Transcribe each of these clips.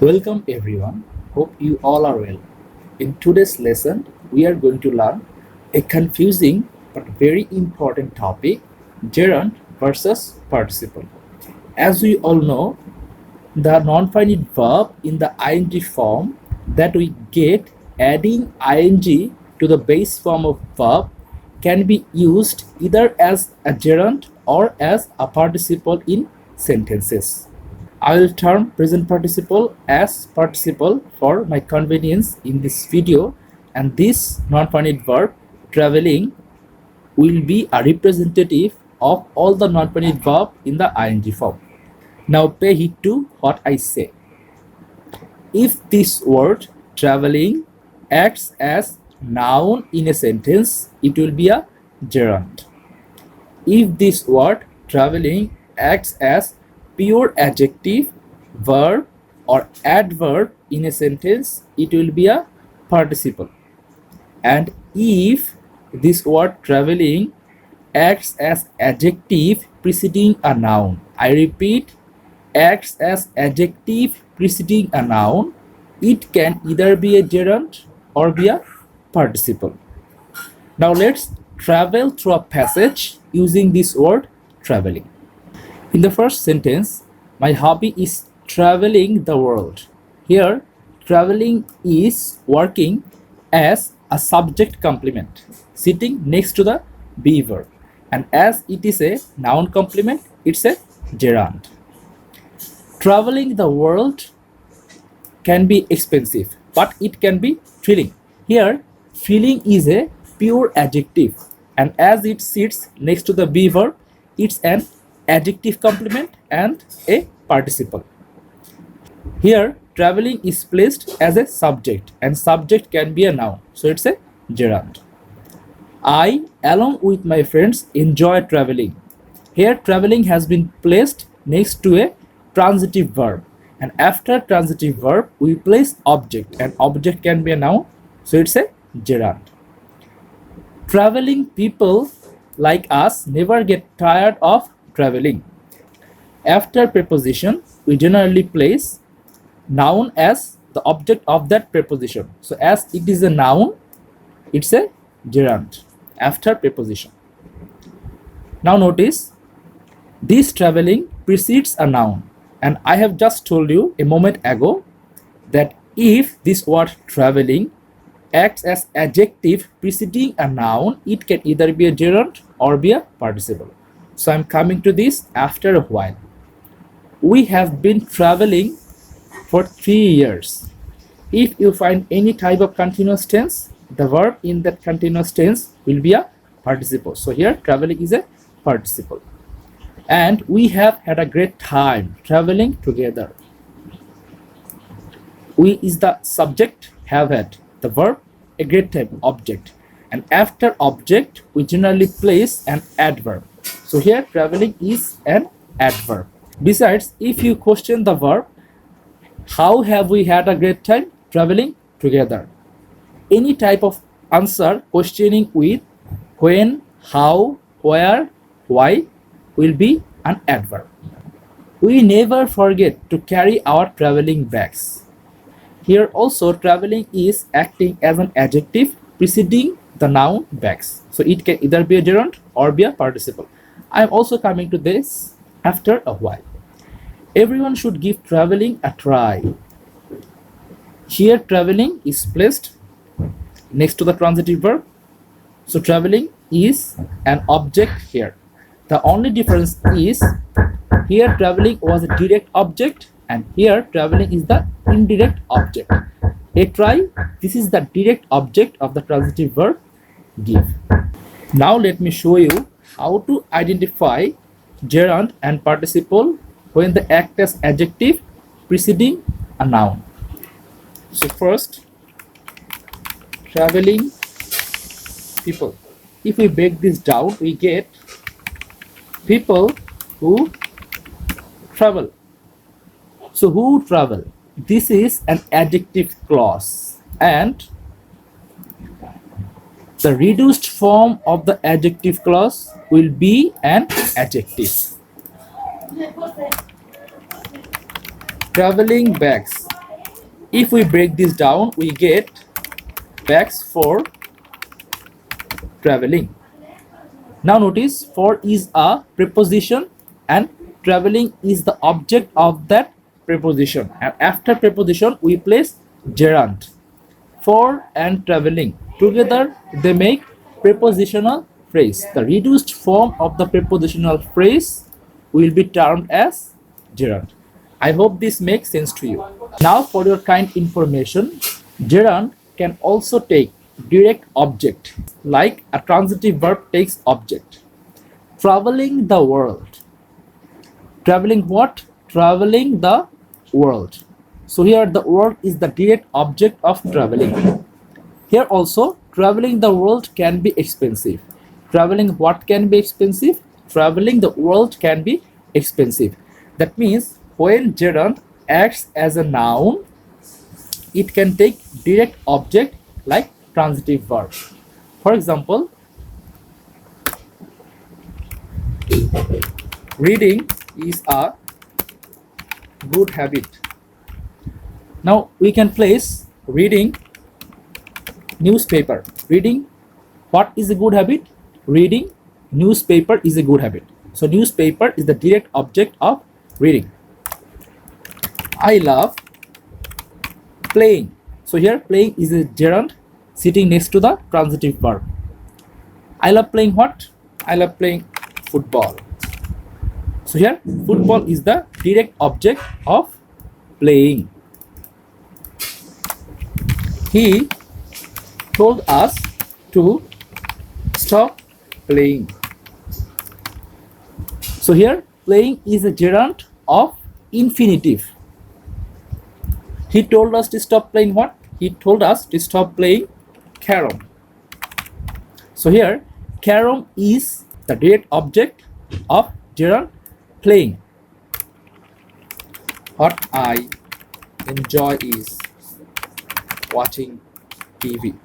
Welcome everyone. Hope you all are well. In today's lesson, we are going to learn a confusing but very important topic, gerund versus participle. As we all know, the non-finite verb in the ing form that we get adding ing to the base form of verb can be used either as a gerund or as a participle in sentences. I will term present participle as participle for my convenience in this video, and this non-finite verb traveling will be a representative of all the non-finite verb in the ing form. Now pay heed to what I say. If this word traveling acts as noun in a sentence, it will be a gerund. If this word traveling acts as pure adjective, verb or adverb in a sentence, it will be a participle. And if this word traveling acts as adjective preceding a noun, I repeat, acts as adjective preceding a noun, it can either be a gerund or be a participle. Now let's travel through a passage using this word traveling. In the first sentence, my hobby is traveling the world. Here, traveling is working as a subject complement, sitting next to the be verb. And as it is a noun complement, it's a gerund. Traveling the world can be expensive, but it can be thrilling. Here, thrilling is a pure adjective, and as it sits next to the be verb, it's an adjective complement and a participle. Here, traveling is placed as a subject, and subject can be a noun, so it's a gerund. I, along with my friends, enjoy traveling. Here, traveling has been placed next to a transitive verb, and after transitive verb, we place object, and object can be a noun, so it's a gerund. Traveling people like us never get tired of traveling. After preposition, we generally place noun as the object of that preposition. So as it is a noun, it's a gerund after preposition. Now notice, this traveling precedes a noun, and I have just told you a moment ago that if this word traveling acts as adjective preceding a noun, it can either be a gerund or be a participle. So I'm coming to this after a while. We have been traveling for 3 years. If you find any type of continuous tense, the verb in that continuous tense will be a participle. So here traveling is a participle. And we have had a great time traveling together. We is the subject, have had. The verb, a great time, object. And after object, we generally place an adverb. So here traveling is an adverb. Besides, if you question the verb, how have we had a great time traveling together? Any type of answer questioning with when, how, where, why will be an adverb. We never forget to carry our traveling bags. Here also traveling is acting as an adjective preceding the noun bags. So it can either be a gerund or be a participle. I'm also coming to this after a while. Everyone should give traveling a try. Here traveling is placed next to the transitive verb. So traveling is an object here. The only difference is here traveling was a direct object and here traveling is the indirect object. A try, this is the direct object of the transitive verb give. Now let me show you how to identify gerund and participle when they act as adjective preceding a noun. So first, traveling people. If we break this down, we get people who travel. So who travel? This is an adjective clause, and the reduced form of the adjective clause will be an adjective. Traveling bags. If we break this down, we get bags for traveling. Now notice for is a preposition and traveling is the object of that preposition, and after preposition we place gerund. For and traveling together they make prepositional phrase. The reduced form of the prepositional phrase will be termed as gerund. I hope this makes sense to you. Now for your kind information, gerund can also take direct object, like a transitive verb takes object. Traveling the world. Traveling what? Traveling the world. So here the world is the direct object of traveling. Here also traveling the world can be expensive. Traveling what can be expensive? Traveling the world can be expensive. That means when gerund acts as a noun, it can take direct object like transitive verb. For example, reading is a good habit. Now we can place reading newspaper. Reading what is a good habit? Reading newspaper is a good habit. So newspaper is the direct object of reading. I love playing. So here playing is a gerund sitting next to the transitive verb. I love playing what? I love playing football. So here football is the direct object of playing. He told us to stop playing. So here playing is a gerund of infinitive. He told us to stop playing what? He told us to stop playing carom. So here carom is the direct object of gerund playing. What I enjoy is watching TV.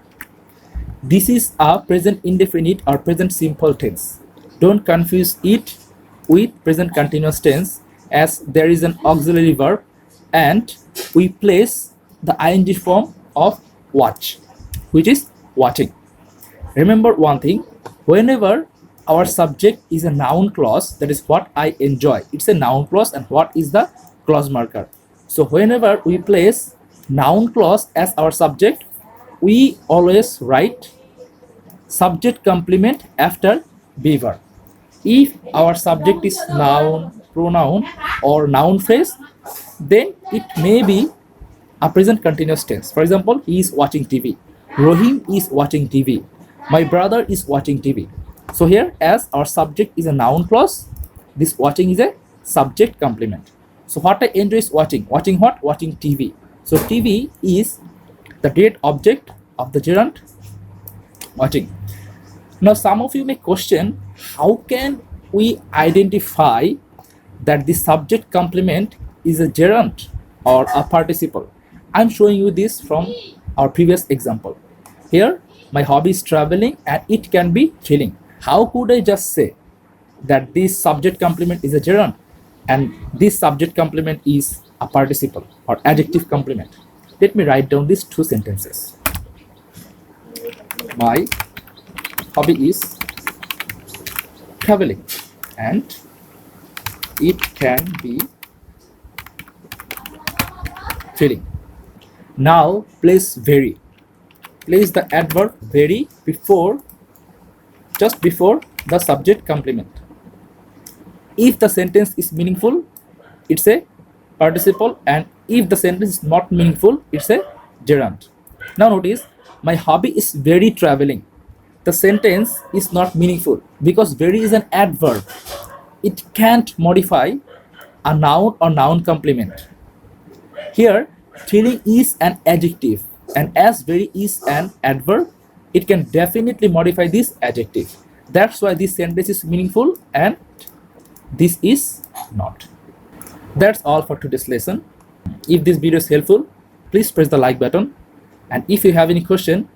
This is a present indefinite or present simple tense. Don't confuse it with present continuous tense, as there is an auxiliary verb and we place the ing form of watch, which is watching. Remember one thing, whenever our subject is a noun clause, that is what I enjoy, it's a noun clause, and what is the clause marker. So whenever we place noun clause as our subject, we always write subject complement after be verb. If our subject is noun, pronoun or noun phrase, then it may be a present continuous tense. For example, he is watching TV. Rohim is watching TV. My brother is watching TV. So here, as our subject is a noun clause, this watching is a subject complement. So what I enjoy is watching. Watching what? Watching TV. So TV is the direct object of the gerund watching. Now some of you may question, how can we identify that the subject complement is a gerund or a participle? I'm showing you this from our previous example. Here my hobby is traveling and it can be chilling. How could I just say that this subject complement is a gerund and this subject complement is a participle or adjective complement? Let me write down these two sentences. My hobby is traveling and it can be chilling. Now place very. Place the adverb very before, just before the subject complement. If the sentence is meaningful, it's a participle, and if the sentence is not meaningful, it's a gerund. Now notice, my hobby is very traveling. The sentence is not meaningful because very is an adverb. It can't modify a noun or noun complement. Here chilling is an adjective, and as very is an adverb, it can definitely modify this adjective. That's why this sentence is meaningful and this is not. That's all for today's lesson. If this video is helpful, please press the like button, and if you have any question,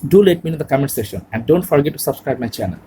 do let me know in the comment section, and don't forget to subscribe my channel.